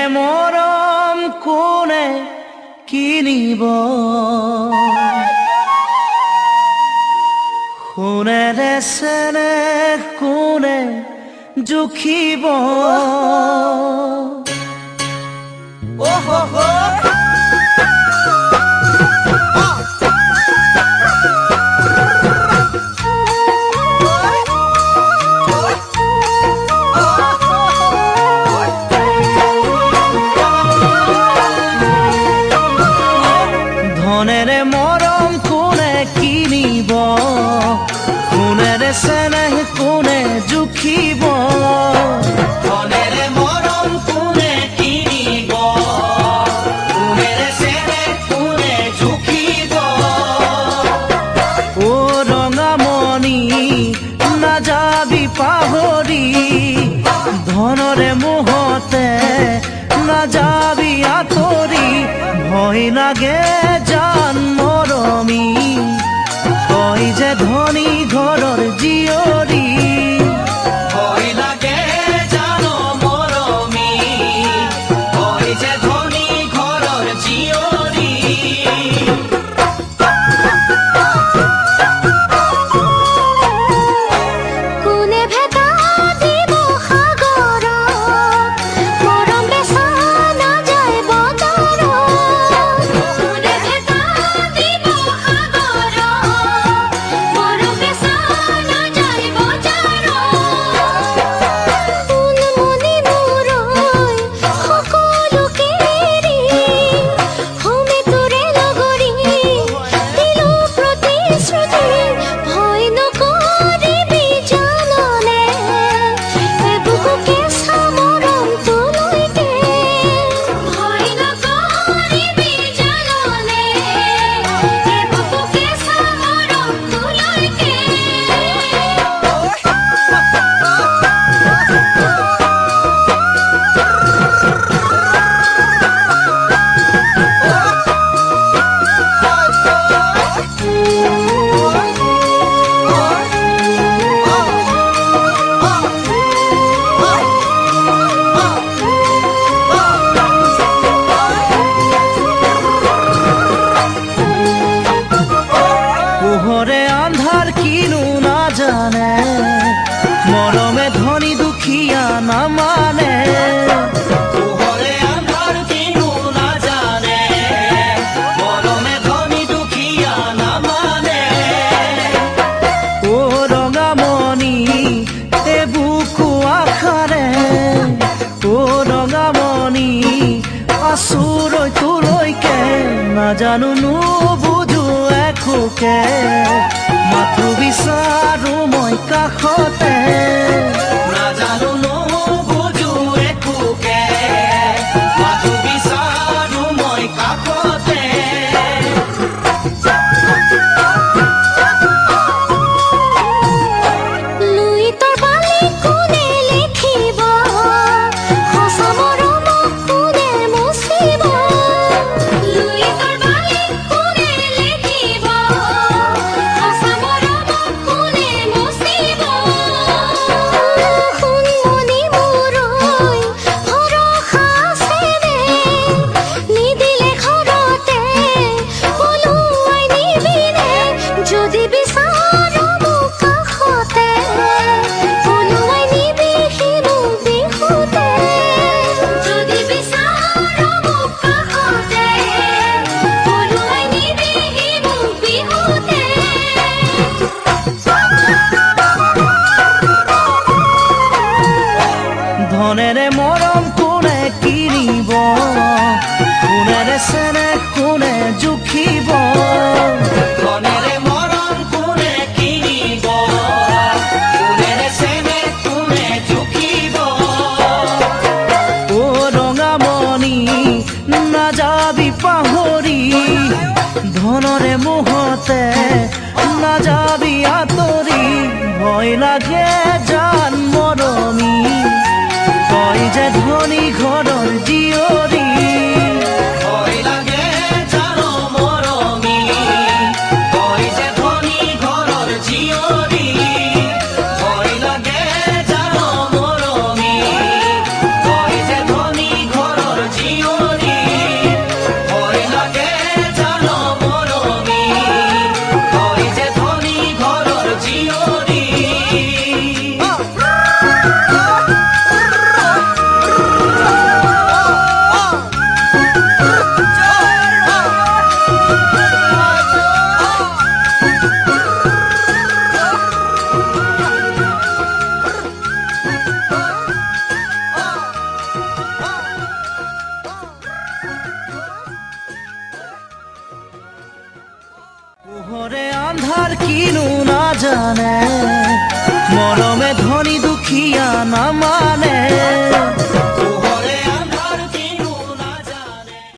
ধনেৰে মৰম কোনে কিনিব, সোণেৰে চেনেহ কোনে জুখিব। ধনেৰে মৰম কোনে কিনিব, সোণেৰে চেনেহ কোনে জুখিব। ধনেৰে মৰম কোনে কিনিব, সোণেৰে চেনেহ কোনে জুখিব। ও ৰঙামণি নাযাবি পাহৰি, ধনৰে মোহতে নাযাবি আঁতৰি। ভয় লাগে জান মৰমী, তই যে ধনী ঘৰৰ জীয়ৰী। ভয় লাগে জান মৰমী, তই যে ধনী ঘৰৰ জীয়ৰী। পোহৰে আন্ধাৰ কিনো নাজানে, মৰমে ধনী দুখীয়া নামানে। পোহৰে আন্ধাৰ কিনো নাজানে, মৰমে ধনী দুখীয়া নামানে। ও ৰঙামণি এ বুকু আশাৰে, ও ৰঙামণি আচুৰৈ তোলৈকে। নাজানো নুবুজো একোকে, মাথো বিচাৰো মই কাষতে। নাজানো নুবুজো একোকে, মাথো বিচাৰো মই কাষতে। ধনেৰে মৰম কোনে কিনিব, সোণেৰে চেনেহ কোনে জুখিব। ধনেৰে মৰম কোনে কিনিব, সোণেৰে চেনেহ কোনে জুখিব। ও ৰঙামণি নাযাবি পাহৰি, ধনৰে মোহতে নাযাবি আঁতৰি। ভয় লাগে জান মৰমী, তই যে ধনী ঘৰৰ জীয়ৰী। ভয় লাগে জান মৰমী, তই যে ধনী ঘৰৰ জীয়ৰী। ভয় লাগে জান মৰমী, তই যে ধনী ঘৰৰ কিনো নাজানে মৰমে ধনী দুখীয়া নামানে